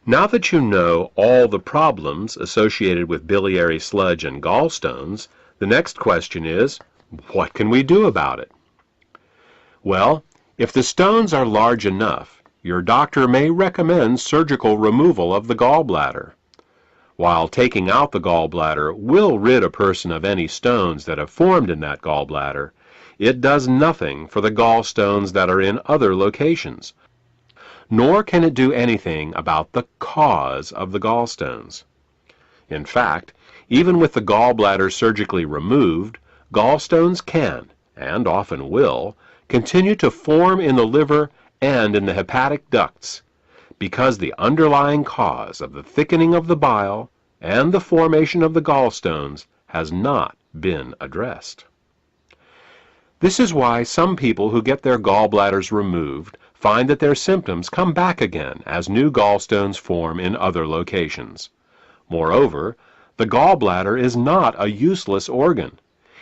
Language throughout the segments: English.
Now that you know all the problems associated with biliary sludge and gallstones, the next question is, what can we do about it? Well, if the stones are large enough, your doctor may recommend surgical removal of the gallbladder. While taking out the gallbladder will rid a person of any stones that have formed in that gallbladder, it does nothing for the gallstones that are in other locations, nor can it do anything about the cause of the gallstones. In fact, even with the gallbladder surgically removed, gallstones can, and often will, continue to form in the liver and in the hepatic ducts, because the underlying cause of the thickening of the bile and the formation of the gallstones has not been addressed. This is why some people who get their gallbladders removed find that their symptoms come back again as new gallstones form in other locations. Moreover, the gallbladder is not a useless organ.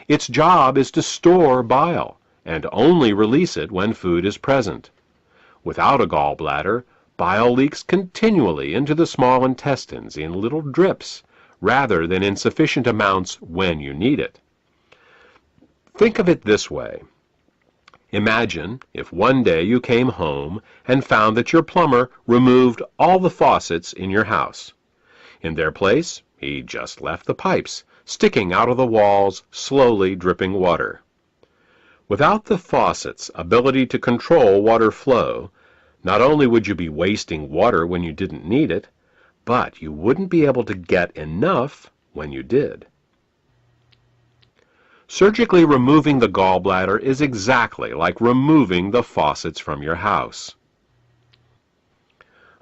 Its job is to store bile and only release it when food is present. Without a gallbladder, bile leaks continually into the small intestines in little drips, rather than in sufficient amounts when you need it. Think of it this way. Imagine if one day you came home and found that your plumber removed all the faucets in your house. In their place, he just left the pipes, sticking out of the walls, slowly dripping water. Without the faucet's ability to control water flow, not only would you be wasting water when you didn't need it, but you wouldn't be able to get enough when you did. Surgically removing the gallbladder is exactly like removing the faucets from your house.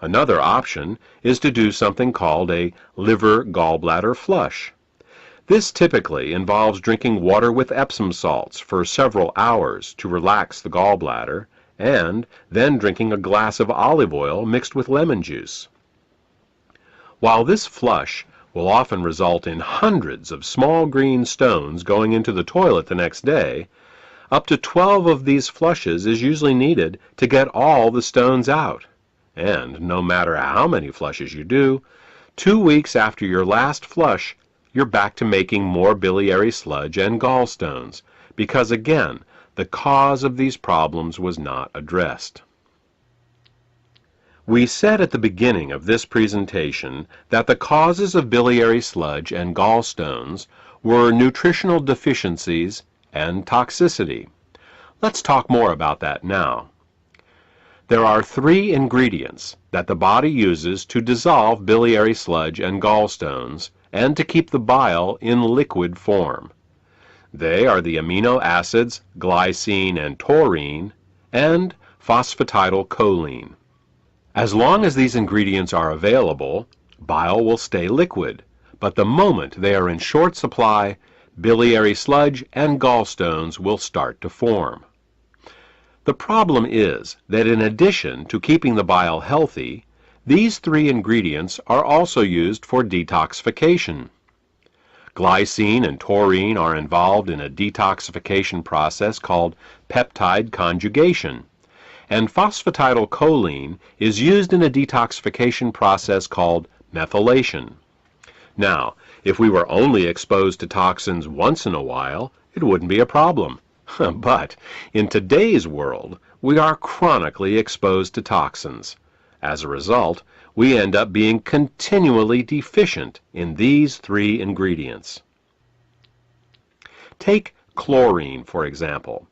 Another option is to do something called a liver gallbladder flush. This typically involves drinking water with Epsom salts for several hours to relax the gallbladder, and then drinking a glass of olive oil mixed with lemon juice. While this flush will often result in hundreds of small green stones going into the toilet the next day, up to 12 of these flushes is usually needed to get all the stones out. And no matter how many flushes you do, 2 weeks after your last flush, you're back to making more biliary sludge and gallstones, because again, the cause of these problems was not addressed. We said at the beginning of this presentation that the causes of biliary sludge and gallstones were nutritional deficiencies and toxicity. Let's talk more about that now. There are 3 ingredients that the body uses to dissolve biliary sludge and gallstones and to keep the bile in liquid form. They are the amino acids glycine and taurine and phosphatidylcholine. As long as these ingredients are available, bile will stay liquid, but the moment they are in short supply, biliary sludge and gallstones will start to form. The problem is that in addition to keeping the bile healthy, these 3 ingredients are also used for detoxification. Glycine and taurine are involved in a detoxification process called peptide conjugation, and phosphatidylcholine is used in a detoxification process called methylation. Now, if we were only exposed to toxins once in a while, it wouldn't be a problem. But in today's world, we are chronically exposed to toxins. As a result, we end up being continually deficient in these 3 ingredients. Take chlorine, for example.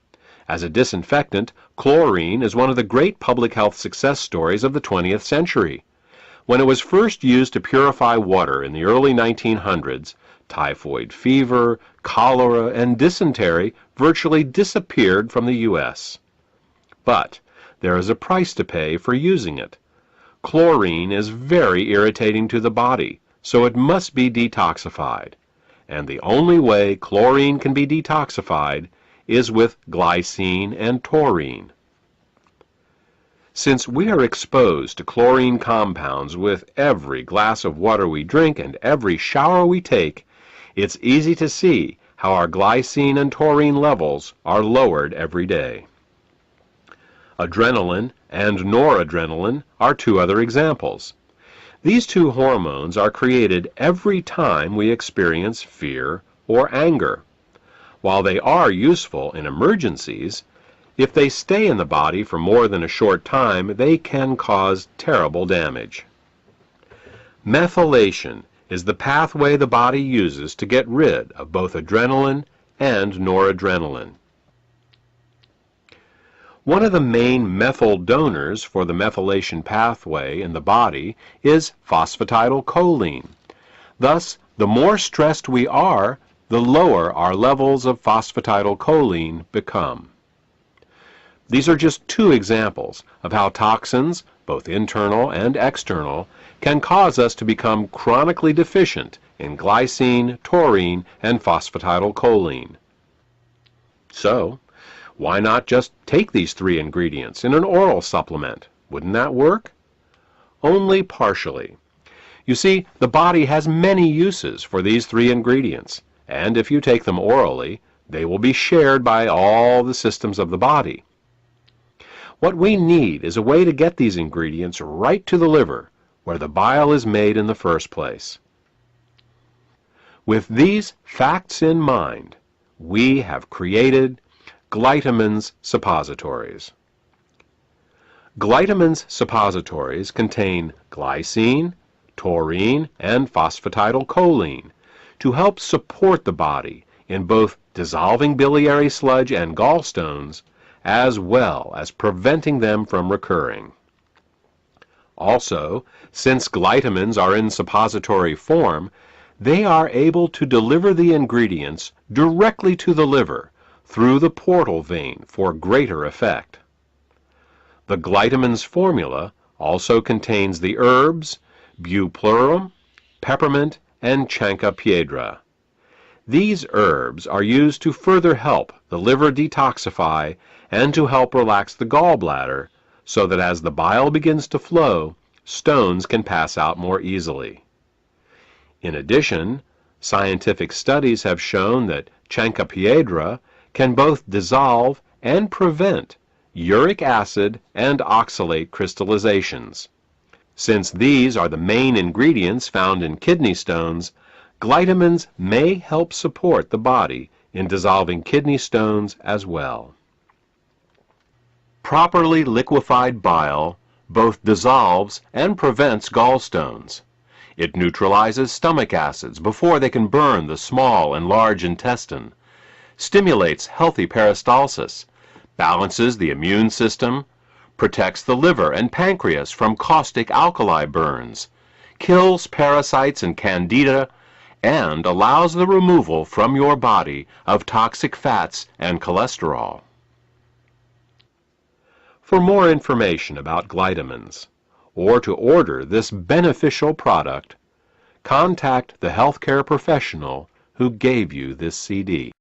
As a disinfectant, chlorine is one of the great public health success stories of the 20th century. When it was first used to purify water in the early 1900s, typhoid fever, cholera, and dysentery virtually disappeared from the U.S. But there is a price to pay for using it. Chlorine is very irritating to the body, so it must be detoxified. And the only way chlorine can be detoxified is with glycine and taurine. Since we are exposed to chlorine compounds with every glass of water we drink and every shower we take, it's easy to see how our glycine and taurine levels are lowered every day. Adrenaline and noradrenaline are 2 other examples. These two hormones are created every time we experience fear or anger. While they are useful in emergencies, if they stay in the body for more than a short time, they can cause terrible damage. Methylation is the pathway the body uses to get rid of both adrenaline and noradrenaline. One of the main methyl donors for the methylation pathway in the body is phosphatidylcholine. Thus, the more stressed we are, the lower our levels of phosphatidylcholine become. These are just two examples of how toxins, both internal and external, can cause us to become chronically deficient in glycine, taurine, and phosphatidylcholine. So, why not just take these three ingredients in an oral supplement? Wouldn't that work? Only partially. You see, the body has many uses for these three ingredients, and if you take them orally, they will be shared by all the systems of the body. What we need is a way to get these ingredients right to the liver, where the bile is made in the first place. With these facts in mind, we have created Glytamin's suppositories. Glytamin's suppositories contain glycine, taurine, and phosphatidylcholine to help support the body in both dissolving biliary sludge and gallstones, as well as preventing them from recurring. Also, since glytamins are in suppository form, they are able to deliver the ingredients directly to the liver through the portal vein for greater effect. The Glytamin's formula also contains the herbs Bupleurum, peppermint, and Chancropiedra. These herbs are used to further help the liver detoxify and to help relax the gallbladder so that as the bile begins to flow, stones can pass out more easily. In addition, scientific studies have shown that Chancropiedra can both dissolve and prevent uric acid and oxalate crystallizations. Since these are the main ingredients found in kidney stones, glytamins may help support the body in dissolving kidney stones as well. Properly liquefied bile both dissolves and prevents gallstones. It neutralizes stomach acids before they can burn the small and large intestine, stimulates healthy peristalsis, balances the immune system, protects the liver and pancreas from caustic alkali burns, kills parasites and candida, and allows the removal from your body of toxic fats and cholesterol. For more information about glytamins, or to order this beneficial product, contact the healthcare professional who gave you this CD.